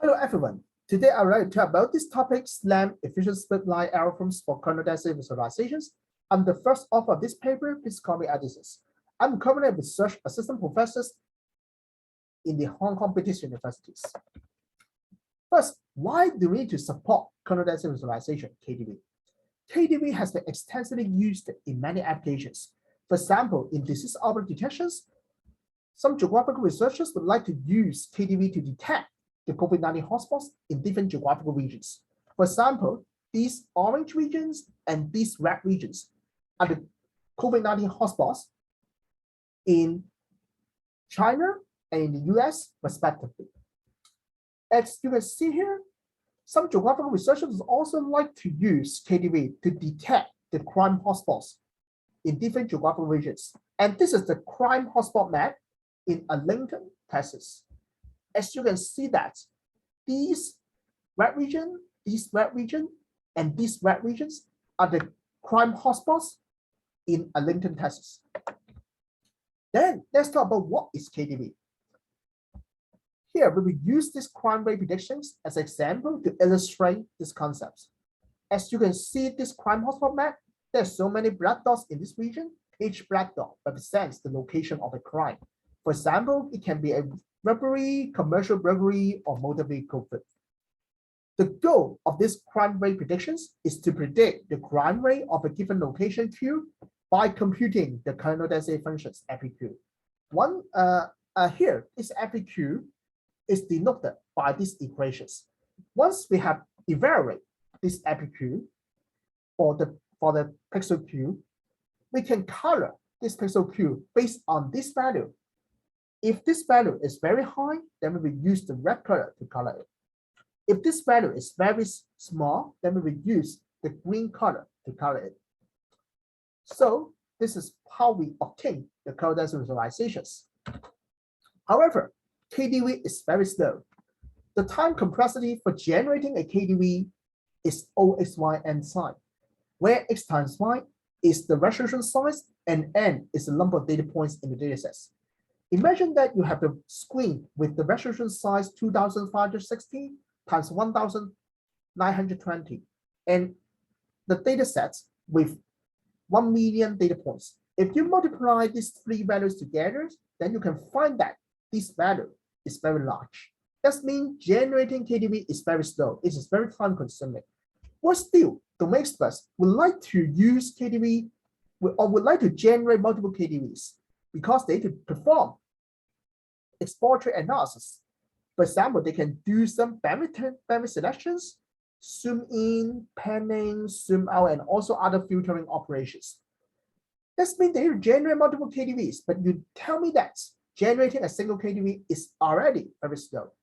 Hello everyone. Today I would like to talk about this topic, SLAM efficient split line algorithms for kernel density visualizations. I'm the first author of this paper. Please call me Edison. I'm currently a research assistant professor in the Hong Kong British universities. First, why do we need to support kernel density visualization, KDV? KDV has been extensively used in many applications. For example, in disease outbreak detections, some geographical researchers would like to use KDV to detect the COVID-19 hotspots in different geographical regions. For example, these orange regions and these red regions are the COVID-19 hotspots in China and in the US, respectively. As you can see here, some geographical researchers also like to use KDV to detect the crime hotspots in different geographical regions. And this is the crime hotspot map in Arlington, Texas. As you can see that these red region, and these red regions are the crime hotspots in Arlington, Texas. Then let's talk about what is KDV. Here we will use these crime rate predictions as an example to illustrate these concepts. As you can see this crime hotspot map, there's so many black dots in this region. Each black dot represents the location of a crime. For example, it can be a robbery, commercial burglary, or motor vehicle theft. The goal of these crime rate predictions is to predict the crime rate of a given location Q by computing the kernel density functions FQ. Here, this FQ is denoted by these equations. Once we have evaluated this FQ for the pixel Q, we can color this pixel Q based on this value. If this value is very high, then we will use the red color to color it. If this value is very small, then we will use the green color to color it. So this is how we obtain the kernel density visualizations. However, KDV is very slow. The time complexity for generating a KDV is OXY n psi, where x times y is the resolution size and n is the number of data points in the datasets. Imagine that you have the screen with the resolution size 2560 times 1920 and the data sets with 1 million data points. If you multiply these three values together, then you can find that this value is very large. That means generating KDV is very slow. It is very time consuming. But still, domain experts would like to use KDV or would like to generate multiple KDVs because they could perform exploratory analysis. For example, they can do some bandwidth selections, zoom in, panning, zoom out, and also other filtering operations. That means they generate multiple KDVs, but you tell me that generating a single KDV is already very slow,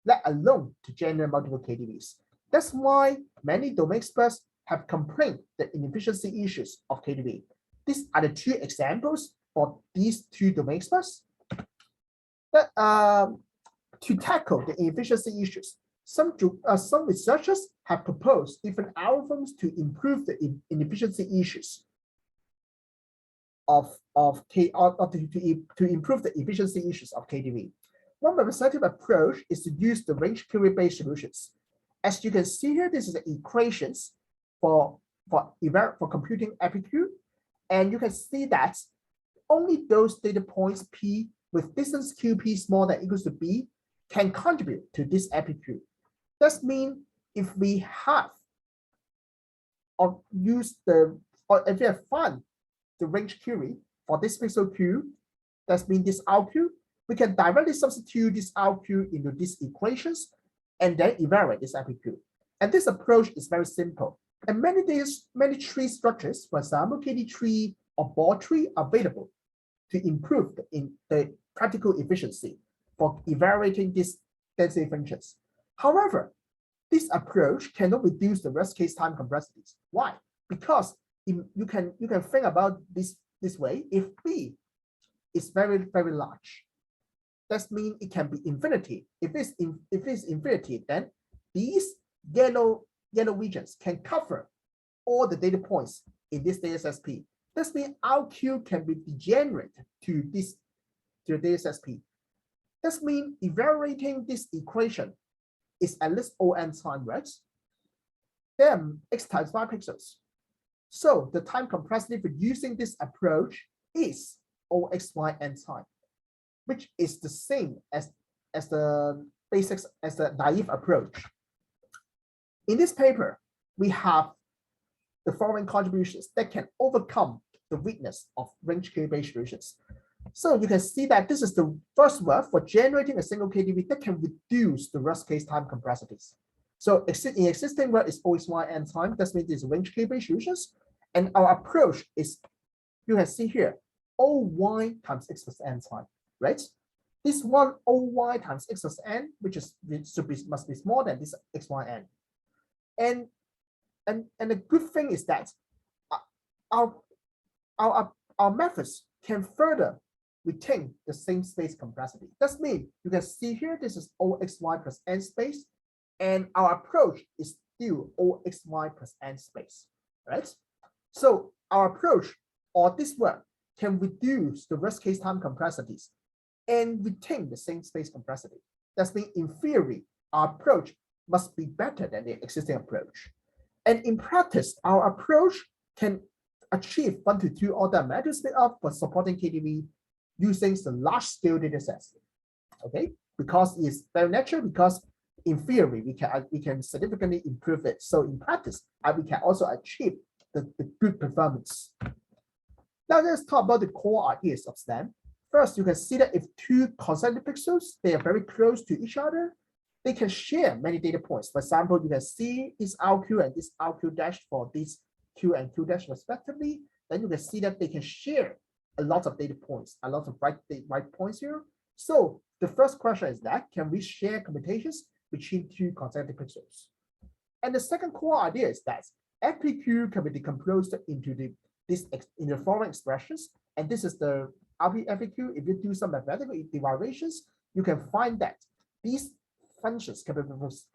let alone to generate multiple KDVs. That's why many domain experts have complained the inefficiency issues of KDV. These are the two examples for these two domain experts. To tackle the inefficiency issues, some researchers have proposed different algorithms to improve the inefficiency issues to improve the efficiency issues of KDV. One representative approach is to use the range query-based solutions. As you can see here, this is the equations for computing FQ, and you can see that only those data points P with distance QP smaller than or equals to B can contribute to this FQ. That means if we have or use the or if we have found the range query for this pixel Q, that means this RQ, we can directly substitute this RQ into these equations and then evaluate this FQ. And this approach is very simple. And many tree structures, for example, KD tree or ball tree, are available to improve the practical efficiency for evaluating these density functions. However, this approach cannot reduce the rest case time complexities. Why? Because you can think about this way. If B is very, very large, that means it can be infinity. If it's infinity, then these yellow regions can cover all the data points in this data set P. That means RQ can be degenerated to the data set P. That means evaluating this equation is at least ON time, right? Then x times y pixels. So the time complexity for using this approach is OXYN time, which is the same as the basics as the naive approach. In this paper, we have the following contributions that can overcome the weakness of range K-based solutions. So you can see that this is the first word for generating a single KDV that can reduce the worst case time complexities. So in existing word is OXYN time, that means it's range K-based solutions. And our approach is, you can see here, OY times X plus N time, right? This one OY times X plus N, which is must be smaller than this XYN. And the good thing is that our methods can further retain the same space complexity. That means you can see here, this is OXY plus N space, and our approach is still OXY plus N space, right? So our approach or this work can reduce the worst case time complexities and retain the same space complexity. That means in theory, our approach must be better than the existing approach. And in practice, our approach can achieve 1 to 2 order magnitude speed up for supporting KDV using the large scale data sets. Okay, because it's very natural, because in theory, we can significantly improve it. So in practice, we can also achieve the good performance. Now let's talk about the core ideas of SLAM. First, you can see that if two concentric pixels, they are very close to each other, they can share many data points. For example, you can see this RQ and this RQ dash for this Q and Q dash respectively. Then you can see that they can share a lot of data points, a lot of right points here. So the first question is that, can we share computations between two concentric pixels? And the second core idea is that FPQ can be decomposed into the following expressions. And this is the FPQ. If you do some mathematical derivations, you can find that these functions can be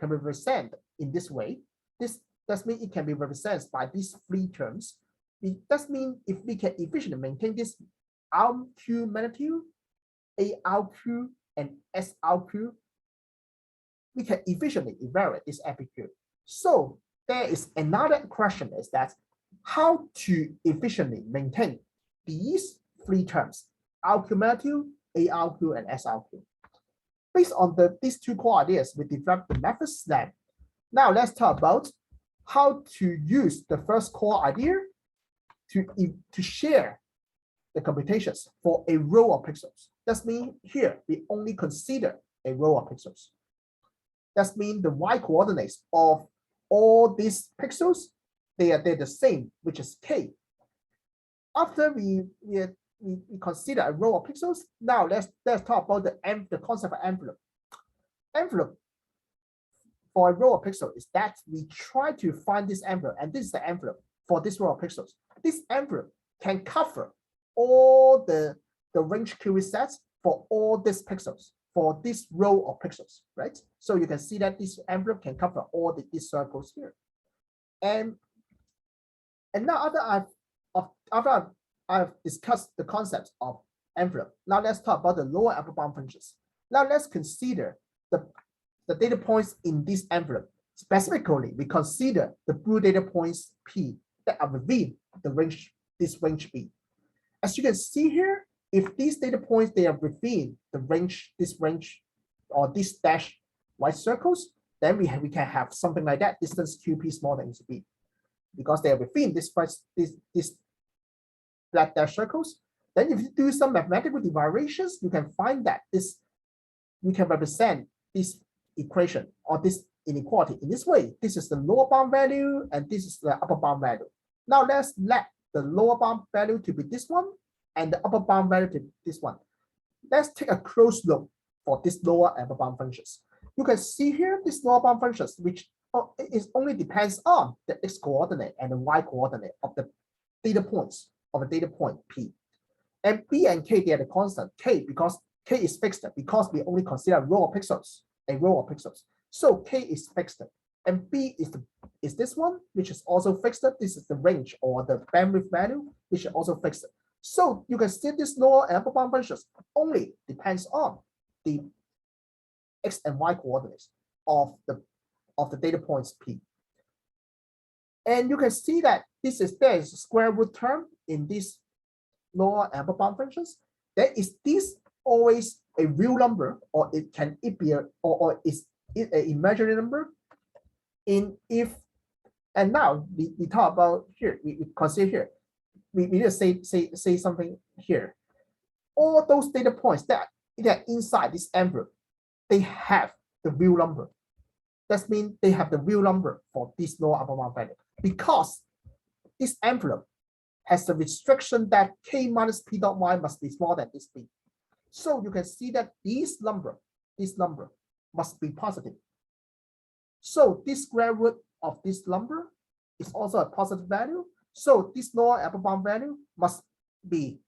represented in this way. This does mean it can be represented by these three terms. It does mean if we can efficiently maintain this RQ magnitude, ARQ, and SRQ, we can efficiently evaluate this FPQ. So there is another question, is that how to efficiently maintain these three terms, RQ magnitude, ARQ, and SRQ. Based on these two core ideas, we developed the method SLAM. Now let's talk about how to use the first core idea to share the computations for a row of pixels. That means here we only consider a row of pixels. That means the y coordinates of all these pixels, they're the same, which is k. After we consider a row of pixels, now let's talk about the concept of envelope. Envelope for a row of pixels is that we try to find this envelope, and this is the envelope for this row of pixels. This envelope can cover all the range QV sets for all these pixels, for this row of pixels, right? So you can see that this envelope can cover all these circles here. And now after I've discussed the concept of envelope, now let's talk about the lower upper bound functions. Now let's consider the data points in this envelope. Specifically, we consider the blue data points P that are within the range, this range B. As you can see here, if these data points, they are within the range, this range, or this dash white circles, then we can have something like that, distance QP smaller than B, because they are within this black dash circles. Then if you do some mathematical derivations, you can find that we can represent this equation or this inequality in this way. This is the lower bound value and this is the upper bound value. Now let's let the lower bound value to be this one and the upper bound value to this one. Let's take a close look for this lower and upper bound functions. You can see here this lower bound functions, which is only depends on the x coordinate and the y coordinate of the data points of a data point P. And B and K, they are the constant. K, because K is fixed because we only consider a row of pixels. So K is fixed. And B is this one, which is also fixed. This is the range or the bandwidth value, which is also fixed. So you can see this lower and upper bound functions only depends on the x and y coordinates. of the data points P. And you can see that there is a square root term in these lower and upper bound functions. There is this always a real number, or it be or is it an imaginary number? And now we talk about here, we consider here, we need to say something here. All those data points that are inside this envelope, they have the real number. That means they have the real number for this lower upper bound value, because this envelope has the restriction that k minus p dot y must be smaller than this p. So you can see that this number must be positive. So this square root of this number is also a positive value. So this lower upper bound value must be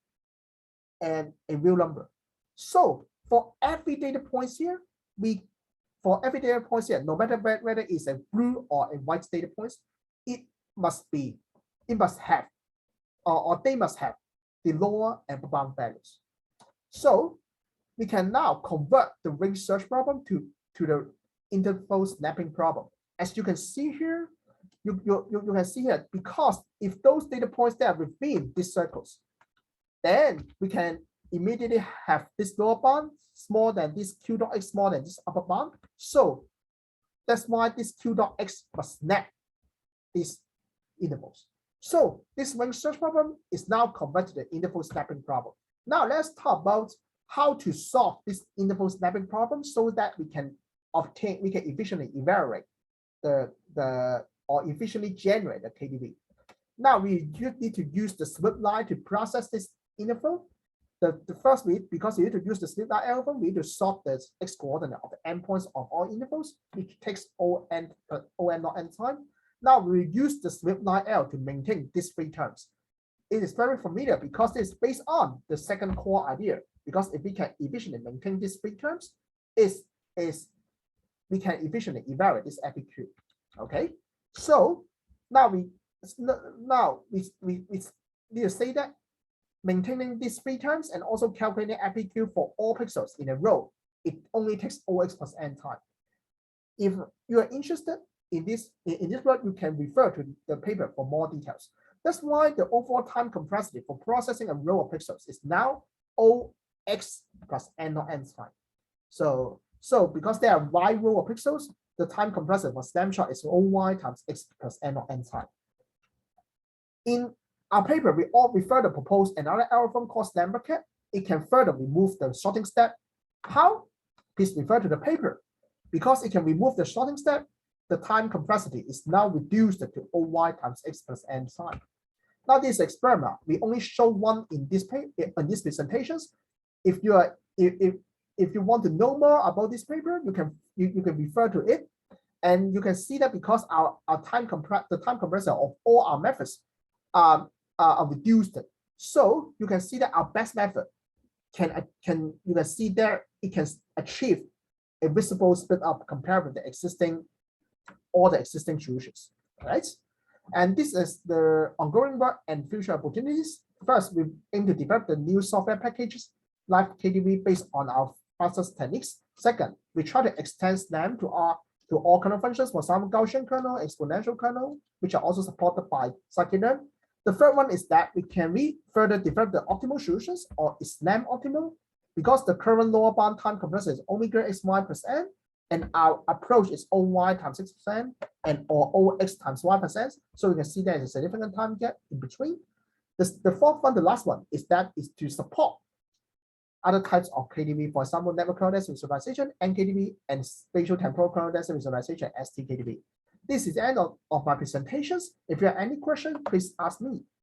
a real number. So for every data points here, no matter whether it's a blue or a white data points, they must have the lower and upper bound values. So we can now convert the ring search problem to the interval snapping problem. As you can see here, you can see here, because if those data points that are within these circles, then we can immediately have this lower bound smaller than this q dot x smaller than this upper bound. So that's why this q dot x must snap these intervals. So this ring search problem is now converted to the interval snapping problem. Now let's talk about how to solve this interval snapping problem so that we can efficiently evaluate or efficiently generate the KDV. Now we need to use the slip line to process this interval. The first because we need to use the slip line algorithm, we need to solve the x coordinate of the endpoints of all intervals, which takes O n not n time. Now we use the slip line L to maintain these three terms. It is very familiar because it's based on the second core idea. Because if we can efficiently maintain these three terms, we can efficiently evaluate this FAQ. Okay, so now we need to say that maintaining these three terms and also calculating FAQ for all pixels in a row, it only takes OX plus n time. If you are interested in this work, you can refer to the paper for more details. That's why the overall time complexity for processing a row of pixels is now OX plus n not n time. So because there are y row of pixels, the time complexity for snapshot is OY times x plus n not n time. In our paper, we further propose another algorithm called slam bucket. It can further remove the sorting step. How? Please refer to the paper. Because it can remove the sorting step, the time complexity is now reduced to OY times x plus n time. Now this experiment, we only show one in this presentations. If you want to know more about this paper, you can refer to it, and you can see that because the time compressor of all our methods are reduced. So you can see that our best method you can see there it can achieve a visible split up compared with all the existing solutions. Right? And this is the ongoing work and future opportunities. First, we aim to develop the new software packages like KDV based on our process techniques. Second, we try to extend SLAM to all kernel functions, for example, Gaussian kernel, exponential kernel, which are also supported by scikit-learn. The third one is that can we further develop the optimal solutions, or is SLAM optimal? Because the current lower bound time compressor is omega xy plus n, and our approach is OY times 6% and or OX times y%. So you can see there is a significant time gap in between. The fourth one, the last one, is to support other types of KDV, for example, network kernel density visualization, NKDV, and spatial temporal kernel density visualization, STKDV. This is the end of my presentations. If you have any questions, please ask me.